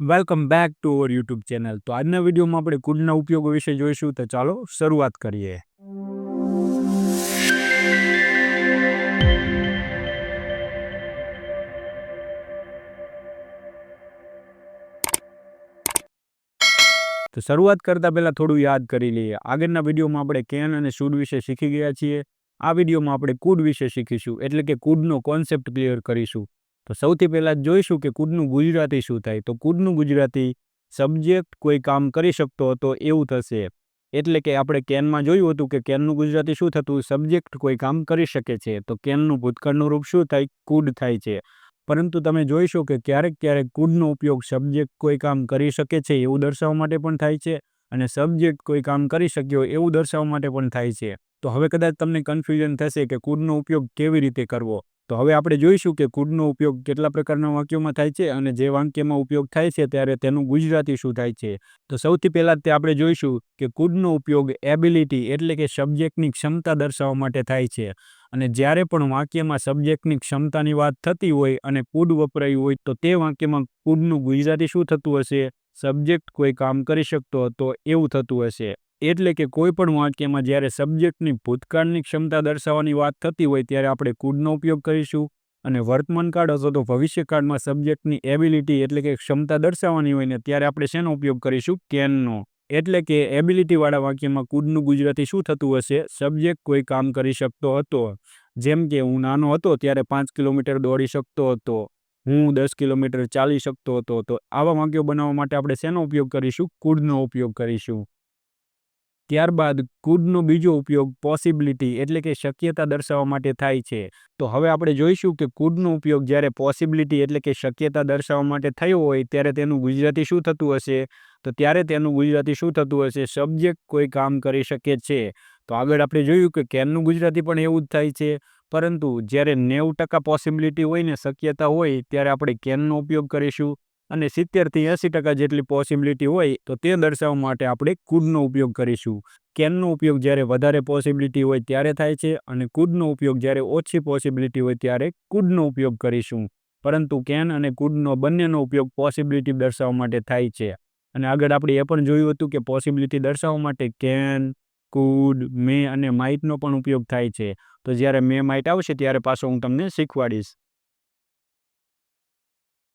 Welcome back to our YouTube channel. તો આજના વિડીયોમાં આપણે કુડના ઉપયોગો વિશે જોઈશું. તો ચાલો શરૂઆત કરીએ. તો શરૂઆત કરતા પહેલા થોડું યાદ કરી લઈએ. આગળના વિડીયોમાં આપણે કેન અને શુડ વિશે શીખી ગયા છીએ. આ વિડીયોમાં આપણે કુડ વિશે શીખીશું, એટલે કે કુડનો કોન્સેપ્ટ ક્લિયર કરીશું. તો સૌથી પહેલા જોઈશું કે કુડનું ગુજરાતી શું થાય. તો કુડનું ગુજરાતી સબ્જેક્ટ કોઈ કામ કરી શકતો હતો એવું થશે. એટલે કે આપણે કેનમાં જોયું હતું કે કેનનું ગુજરાતી શું થતું, સબ્જેક્ટ કોઈ કામ કરી શકે છે. તો કેનનું ભૂતકાળનું રૂપ શું થાય, કુડ થાય છે. પરંતુ તમે જોઈશો કે ક્યારેક ક્યારેક કુડનો ઉપયોગ સબ્જેક્ટ કોઈ કામ કરી શકે છે એવું દર્શાવવા માટે પણ થાય છે, અને સબ્જેક્ટ કોઈ કામ કરી શક્યો એવું દર્શાવવા માટે પણ થાય છે. તો હવે કદાચ તમને કન્ફ્યુઝન થશે કે કુડનો ઉપયોગ કેવી રીતે કરવો. તો હવે આપણે જોઈશું કે કુડનો ઉપયોગ કેટલા પ્રકારના વાક્યોમાં થાય છે, અને જે વાક્યમાં ઉપયોગ થાય છે ત્યારે તેનું ગુજરાતી શું થાય છે. તો સૌથી પહેલાં તે આપણે જોઈશું કે કુડનો ઉપયોગ એબિલિટી એટલે કે સબ્જેક્ટની ક્ષમતા દર્શાવવા માટે થાય છે. અને જ્યારે પણ વાક્યમાં સબ્જેક્ટની ક્ષમતાની વાત થતી હોય અને કુડ વપરાયું હોય તો તે વાક્યમાં કુડનું ગુજરાતી શું થતું હશે, સબ્જેક્ટ કોઈ કામ કરી શકતો હતો એવું થતું હશે. એટલે કે કોઈ પણ વાક્યમાં જ્યારે સબ્જેક્ટની ભૂતકાળની ક્ષમતા દર્શાવવાની વાત થતી હોય ત્યારે આપણે કુડનો ઉપયોગ કરીશું, અને વર્તમાનકાળ અથવા તો ભવિષ્યકાળમાં સબ્જેક્ટની એબિલિટી એટલે કે ક્ષમતા દર્શાવવાની હોય ને ત્યારે આપણે શેનો ઉપયોગ કરીશું, કેનનો. એટલે કે એબિલિટીવાળા વાક્યમાં કુડનું ગુજરાતી શું થતું હશે, સબ્જેક્ટ કોઈ કામ કરી શકતો હતો. જેમ કે હું નાનો હતો ત્યારે 5 કિલોમીટર દોડી શકતો હતો, હું 10 કિલોમીટર ચાલી શકતો હતો. તો આવા વાક્યો બનાવવા માટે આપણે શેનો ઉપયોગ કરીશું, કુડનો ઉપયોગ કરીશું. ત્યારબાદ કુડનો બીજો ઉપયોગ પોસિબિલિટી એટલે કે શક્યતા દર્શાવવા માટે થાય છે. તો હવે આપણે જોઈશું કે કુડનો ઉપયોગ જ્યારે પોસિબિલિટી એટલે કે શક્યતા દર્શાવવા માટે થયો હોય ત્યારે તેનું ગુજરાતી શું થતું હશે. તો ત્યારે તેનું ગુજરાતી શું થતું હશે, સબ્જેક્ટ કોઈ કામ કરી શકે છે. તો આગળ આપણે જોયું કે કેનનું ગુજરાતી પણ એવું જ થાય છે. પરંતુ જ્યારે 90% પોસિબિલિટી હોય ને શક્યતા હોય ત્યારે આપણે કેનનો ઉપયોગ કરીશું, અને 70થી 80% જેટલી પોસિબિલિટી હોય તો તે દર્શાવવા માટે આપણે કુડનો ઉપયોગ કરીશું. કેનનો ઉપયોગ જ્યારે વધારે પોસિબિલિટી હોય ત્યારે થાય છે, અને કુડનો ઉપયોગ જ્યારે ઓછી પોસિબિલિટી હોય ત્યારે કુડનો ઉપયોગ કરીશું. પરંતુ કેન અને કુડનો બંનેનો ઉપયોગ પોસિબિલિટી દર્શાવવા માટે થાય છે. અને આગળ આપણે એ પણ જોયું હતું કે પોસિબિલિટી દર્શાવવા માટે કેન, કુડ, મે અને માઇટનો પણ ઉપયોગ થાય છે. તો જ્યારે મે માઇટ આવશે ત્યારે પાછો હું તમને શીખવાડીશ.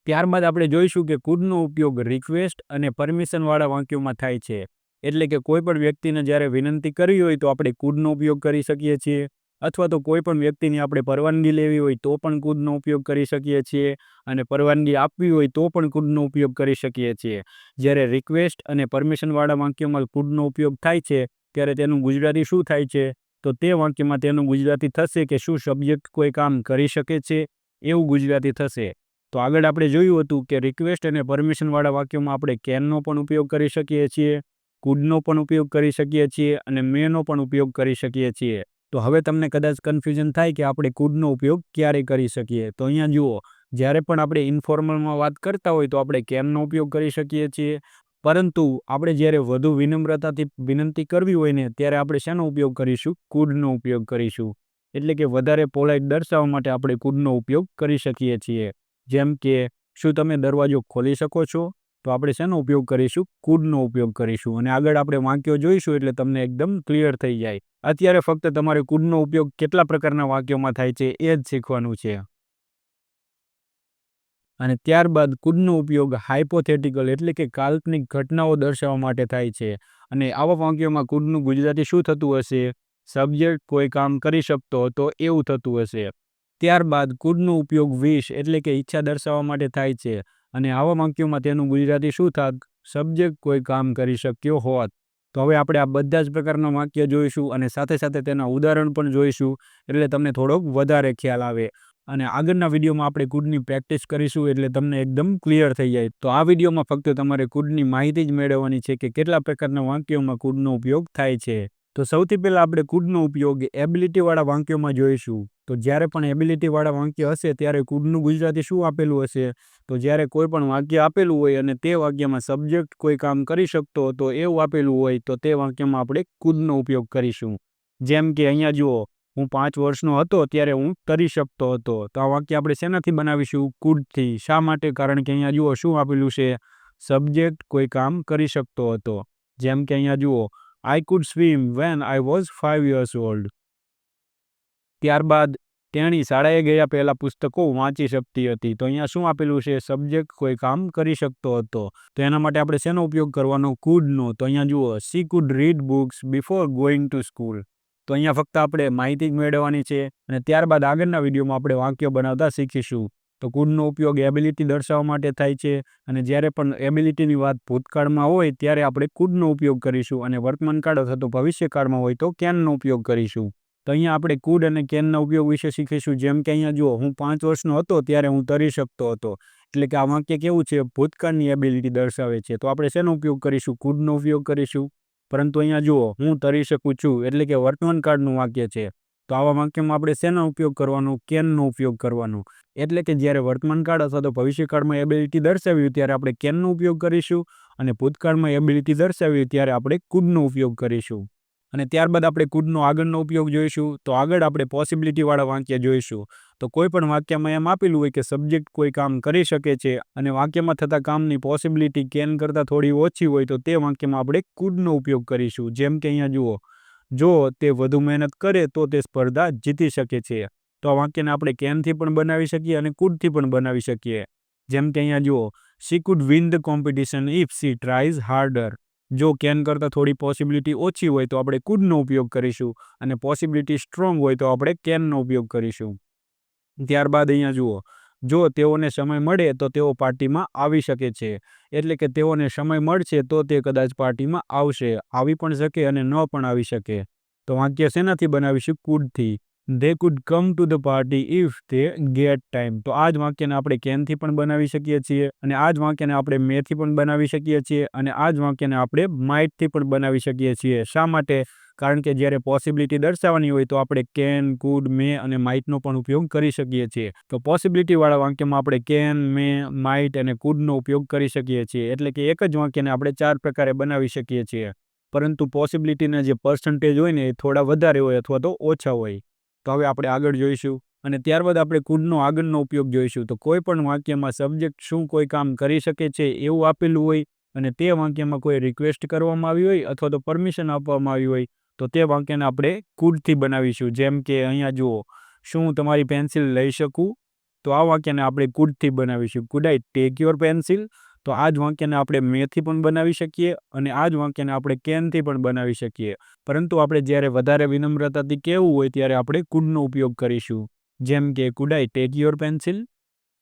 ત્યારબાદ આપણે જોઈશું કે કુડનો ઉપયોગ રિક્વેસ્ટ અને પરમિશનવાળા વાક્યોમાં થાય છે. એટલે કે કોઈ પણ વ્યક્તિને જ્યારે વિનંતી કરવી હોય તો આપણે કુડનો ઉપયોગ કરી શકીએ છીએ, અથવા તો કોઈ પણ વ્યક્તિની આપણે પરવાનગી લેવી હોય તો પણ કુડનો ઉપયોગ કરી શકીએ છીએ, અને પરવાનગી આપવી હોય તો પણ કુડનો ઉપયોગ કરી શકીએ છીએ. જ્યારે રિક્વેસ્ટ અને પરમિશનવાળા વાક્યોમાં કુડનો ઉપયોગ થાય છે ત્યારે તેનું ગુજરાતી શું થાય છે, તો તે વાક્યમાં તેનું ગુજરાતી થશે કે શું સબ્જેક્ટ કોઈ કામ કરી શકે છે એવું ગુજરાતી થશે. તો આગળ આપણે જોયું હતું કે રિક્વેસ્ટ અને પરમિશનવાળા વાક્યોમાં આપણે કેનનો પણ ઉપયોગ કરી શકીએ છીએ, કુડનો પણ ઉપયોગ કરી શકીએ છીએ, અને મેનો પણ ઉપયોગ કરી શકીએ છીએ. તો હવે તમને કદાચ કન્ફ્યુઝન થાય કે આપણે કુડનો ઉપયોગ ક્યારે કરી શકીએ. તો અહીંયા જુઓ, જ્યારે પણ આપણે ઇન્ફોર્મલમાં વાત કરતા હોય તો આપણે કેનનો ઉપયોગ કરી શકીએ છીએ. પરંતુ આપણે જ્યારે વધુ વિનમ્રતાથી વિનંતી કરવી હોય ને ત્યારે આપણે શેનો ઉપયોગ કરીશું, કુડનો ઉપયોગ કરીશું. એટલે કે વધારે પોલાઇટ દર્શાવવા માટે આપણે કુડનો ઉપયોગ કરી શકીએ છીએ. જેમ કે શું તમે દરવાજો ખોલી શકો છો, તો આપણે શેનો ઉપયોગ કરીશું, કુડનો ઉપયોગ કરીશું. અને આગળ આપણે વાક્યો જોઈશું એટલે તમને એકદમ ક્લિયર થઈ જાય. અત્યારે ફક્ત તમારે કુડનો ઉપયોગ કેટલા પ્રકારના વાક્યોમાં થાય છે એ જ શીખવાનું છે. અને ત્યારબાદ કુડનો ઉપયોગ હાઇપોથેટિકલ એટલે કે કાલ્પનિક ઘટનાઓ દર્શાવવા માટે થાય છે. અને આવા વાક્યોમાં કુડનું ગુજરાતી શું થતું હશે, સબ્જેક્ટ કોઈ કામ કરી શકતો હતો એવું થતું હશે. ત્યારબાદ કુડનો ઉપયોગ વિશ એટલે કે ઈચ્છા દર્શાવવા માટે થાય છે, અને આવા વાક્યોમાં તેનું ગુજરાતી શું થાત, સબ્જેક્ટ કોઈ કામ કરી શક્યો હોત. તો હવે આપણે આ બધા જ પ્રકારના વાક્ય જોઈશું, અને સાથે સાથે તેના ઉદાહરણ પણ જોઈશું, એટલે તમને થોડોક વધારે ખ્યાલ આવે. અને આગળના વિડીયોમાં આપણે કુડની પ્રેક્ટિસ કરીશું એટલે તમને એકદમ ક્લિયર થઈ જાય. તો આ વિડીયોમાં ફક્ત તમારે કુડની માહિતી જ મેળવવાની છે કે કેટલા પ્રકારના વાક્યોમાં કુડનો ઉપયોગ થાય છે. તો સૌથી પહેલાં આપણે કુડનો ઉપયોગ એબિલિટીવાળા વાક્યોમાં જોઈશું. તો જ્યારે પણ એબિલિટીવાળા વાક્ય હશે ત્યારે કુડનું ગુજરાતી શું આપેલું હશે, તો જ્યારે કોઈ પણ વાક્ય આપેલું હોય અને તે વાક્યમાં સબ્જેક્ટ કોઈ કામ કરી શકતો હતો એવું આપેલું હોય તો તે વાક્યમાં આપણે કુડનો ઉપયોગ કરીશું. જેમ કે અહીંયા જુઓ, હું 5 વર્ષનો હતો ત્યારે હું તરી શકતો હતો. તો આ વાક્ય આપણે શેનાથી બનાવીશું, કુડથી. શા માટે, કારણ કે અહીંયા જુઓ શું આપેલું છે, સબ્જેક્ટ કોઈ કામ કરી શકતો હતો. જેમ કે અહીંયા જુઓ, I could swim when I was 5 years old. ત્યારબાદ તેણી શાળાએ ગયા પહેલા પુસ્તકો વાંચી શકતી હતી. તો અહીંયા શું આપેલું છે? સબ્જેક્ટ કોઈ કામ કરી શકતો હતો. તો એના માટે આપણે શેનો ઉપયોગ કરવાનો? કુડનો. તો અહીંયા જુઓ, she could read books before going to school. તો અહીંયા ફક્ત આપણે માહિતી જ મેળવવાની છે અને ત્યારબાદ આગળના વિડીયોમાં આપણે વાક્ય બનાવતા શીખીશું. તો કુડનો ઉપયોગ એબિલિટી દર્શાવવા માટે થાય છે અને જ્યારે પણ એબિલિટીની વાત ભૂતકાળમાં હોય ત્યારે આપણે કુડનો ઉપયોગ કરીશું અને વર્તમાનકાળ અથવા તો ભવિષ્યકાળમાં હોય તો કેનનો ઉપયોગ કરીશું. તો અહીંયા આપણે કુડ અને કેનના ઉપયોગ વિશે શીખીશું. જેમ કે અહીંયા જુઓ, હું 5 વર્ષનો હતો ત્યારે હું તરી શકતો હતો. એટલે કે આ વાક્ય કેવું છે? ભૂતકાળની એબિલિટી દર્શાવે છે. તો આપણે શેનો ઉપયોગ કરીશું? કુડનો ઉપયોગ કરીશું. પરંતુ અહીંયા જુઓ, હું તરી શકું છું એટલે કે વર્તમાન કાળનું વાક્ય છે. તો આવા વાક્યમાં આપણે શેનો ઉપયોગ કરવાનો? કેનનો ઉપયોગ કરવાનો. એટલે કે જ્યારે વર્તમાન કાળ અથવા તો ભવિષ્યકાળમાં એબિલિટી દર્શાવ્યું ત્યારે આપણે કેનનો ઉપયોગ કરીશું અને ભૂતકાળમાં એબિલિટી દર્શાવ્યું ત્યારે આપણે કુડનો ઉપયોગ કરીશું. અને ત્યારબાદ આપણે કુડનો આગળનો ઉપયોગ જોઈશું. તો આગળ આપણે પોસિબિલિટીવાળા વાક્ય જોઈશું. તો કોઈ પણ વાક્યમાં એમ આપેલું હોય કે સબ્જેક્ટ કોઈ કામ કરી શકે છે અને વાક્યમાં થતા કામની પોસિબિલિટી કેન કરતાં થોડી ઓછી હોય તો તે વાક્યમાં આપણે કુડનો ઉપયોગ કરીશું. જેમ કે અહીંયા જુઓ, જો તે વધુ મહેનત કરે તો તે સ્પર્ધા જીતી શકે છે. તો આ વાક્યને આપણે કેનથી પણ બનાવી શકીએ અને કુડથી પણ બનાવી શકીએ. જેમ કે અહીંયા જુઓ, she could win the competition if she tries harder. જો કેન કરતાં થોડી પોસિબિલિટી ઓછી હોય તો આપણે કુડનો ઉપયોગ કરીશું અને પોસિબિલિટી સ્ટ્રોંગ હોય તો આપણે કેનનો ઉપયોગ કરીશું. ત્યારબાદ અહીંયા જુઓ, જો તેઓને સમય મળે તો તેઓ પાર્ટીમાં આવી શકે છે. એટલે કે તેઓને સમય મળશે તો તે કદાચ પાર્ટીમાં આવશે, આવી પણ શકે અને ન પણ આવી શકે. તો વાક્ય શેનાથી બનાવીશું? કુડથી. They could come to the party if they get time. તો આ જ વાક્યને આપણે કેનથી પણ બનાવી શકીએ છીએ અને આ જ વાક્યને આપણે મેથી પણ બનાવી શકીએ છીએ અને આ જ વાક્યને આપણે માઇટથી પણ બનાવી શકીએ છીએ. શા માટે? કારણ કે જ્યારે પોસિબિલિટી દર્શાવવાની હોય તો આપણે કેન, કુડ, મે અને માઇટનો પણ ઉપયોગ કરી શકીએ છીએ. તો પોસિબિલિટીવાળા વાક્યમાં આપણે કેન, મે, માઇટ અને કુડનો ઉપયોગ કરી શકીએ છીએ. એટલે કે એક જ વાક્યને આપણે 4 પ્રકારે બનાવી શકીએ છીએ. પરંતુ પોસિબિલિટીના જે પર્સન્ટેજ હોય ને એ થોડા વધારે હોય અથવા તો ઓછા હોય. તો હવે આપણે આગળ જોઈશું અને ત્યારબાદ આપણે કુડનો આગળનો ઉપયોગ જોઈશું. તો કોઈ પણ વાક્યમાં સબ્જેક્ટ શું કોઈ કામ કરી શકે છે એવું આપેલું હોય અને તે વાક્યમાં કોઈ રિક્વેસ્ટ કરવામાં આવી હોય અથવા તો પરમિશન આપવામાં આવી હોય તો તે વાક્યને આપણે કુડથી બનાવીશું. જેમ કે અહીંયા જુઓ, શું હું તમારી પેન્સિલ લઈ શકું? તો આ વાક્યને આપણે કુડથી બનાવીશું. Food I take your pencil? તો આ જ વાક્યને આપણે મેથી પણ બનાવી શકીએ અને આ જ વાક્યને આપણે કેનથી પણ બનાવી શકીએ. પરંતુ આપણે જ્યારે વધારે વિનમ્રતાથી કહેવું હોય ત્યારે આપણે કુડનો ઉપયોગ કરીશું. જેમ કે food I take your pencil?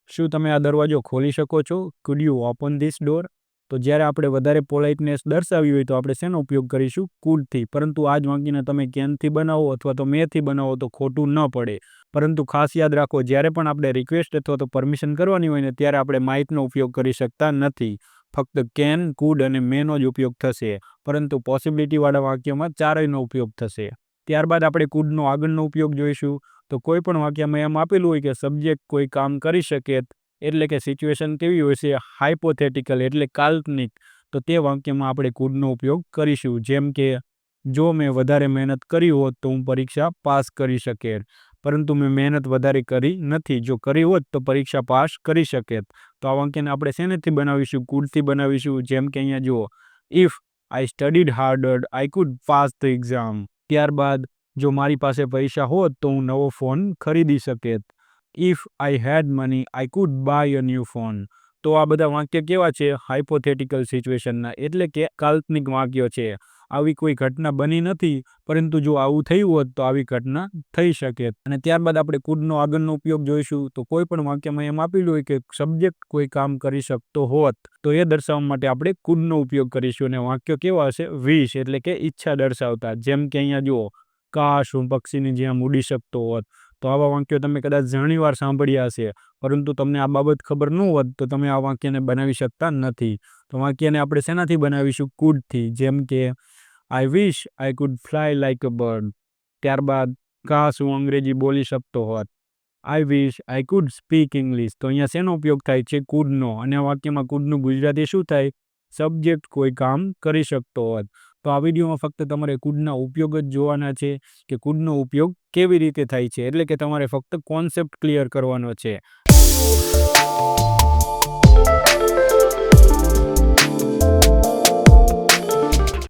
શું તમે આ દરવાજો ખોલી શકો છો? Food you open this door? તો જ્યારે આપણે વધારે પોલાઇટનેસ દર્શાવી હોય તો આપણે શેનો ઉપયોગ કરીશું? કુડથી. પરંતુ આ જ વાક્યને તમે કેનથી બનાવો અથવા તો મેથી બનાવો તો ખોટું ન પડે. પરંતુ ખાસ યાદ રાખો, જ્યારે પણ આપણે રિક્વેસ્ટ અથવા તો પરમિશન કરવાની હોય ને ત્યારે આપણે માઇટનો ઉપયોગ કરી શકતા નથી. ફક્ત કેન, કુડ અને મેનો જ ઉપયોગ થશે. પરંતુ પોસિબિલિટીવાળા વાક્યમાં ચારેયનો ઉપયોગ થશે. ત્યારબાદ આપણે કુડનો આગળનો ઉપયોગ જોઈશું. તો કોઈ પણ વાક્યમાં એમ આપેલું હોય કે સબ્જેક્ટ કોઈ કામ કરી શકે એટલે કે સિચ્યુએશન કેવી હોય છે? હાઇપોથેટિકલ એટલે કાલ્પનિક. તો તે વાક્યમાં આપણે કુડનો ઉપયોગ કરીશું. જેમ કે જો મેં વધારે મહેનત કરી હોત તો હું પરીક્ષા પાસ કરી શકે, પરંતુ મેં મહેનત વધારે કરી નથી. જો કરી હોત તો પરીક્ષા પાસ કરી શકે. તો આ વાક્યને આપણે શેનાથી બનાવીશું? કુડથી બનાવીશું. જેમ કે અહીંયા જુઓ, if I studied harder I could pass the exam. ત્યારબાદ જો મારી પાસે પૈસા હોત તો હું નવો ફોન ખરીદી શકે. If I had money I could buy a new phone. તો આ બધા વાક્ય કેવા છે? હાઇપોથેટિકલ સિચ્યુએશનના, એટલે કે કાલ્પનિક વાક્યો છે. આવી કોઈ ઘટના બની નથી, પરંતુ જો આવું થયું હોત તો આવી ઘટના થઈ શકે. અને ત્યારબાદ આપણે કુડનો આગળનો ઉપયોગ જોઈશું. તો કોઈ પણ વાક્યમાં એમ આપેલું હોય કે સબ્જેક્ટ કોઈ કામ કરી શકતો હોત તો એ દર્શાવવા માટે આપણે કુડનો ઉપયોગ કરીશું. અને વાક્ય કેવા હશે? વિશ એટલે કે ઈચ્છા દર્શાવતા. જેમ કે અહીંયા જુઓ, કાશ હું પક્ષીની જેમ ઉડી શકતો હોત. તો આવા વાક્યો તમે કદાચ ઘણીવાર સાંભળ્યા હશે, પરંતુ તમને આ બાબત ખબર ન હોત તો તમે આ વાક્યને બનાવી શકતા નથી. તો વાક્યને આપણે શેનાથી બનાવીશું? કુડથી. જેમ કે I wish I could fly like a bird. ત્યારબાદ કાશ હું અંગ્રેજી બોલી શકતો હોત. I wish I could speak English. તો અહીંયા શેનો ઉપયોગ થાય છે? કુડનો. અને આ વાક્યમાં કુડનું ગુજરાતી શું થાય? સબ્જેક્ટ કોઈ કામ કરી શકતો હોત. તો આ વિડીયોમાં ફક્ત તમારે કુડના ઉપયોગ જ જોવાના છે કે કુડનો ઉપયોગ કેવી રીતે થાય છે. એટલે કે તમારે ફક્ત કોન્સેપ્ટ ક્લિયર કરવાનો છે.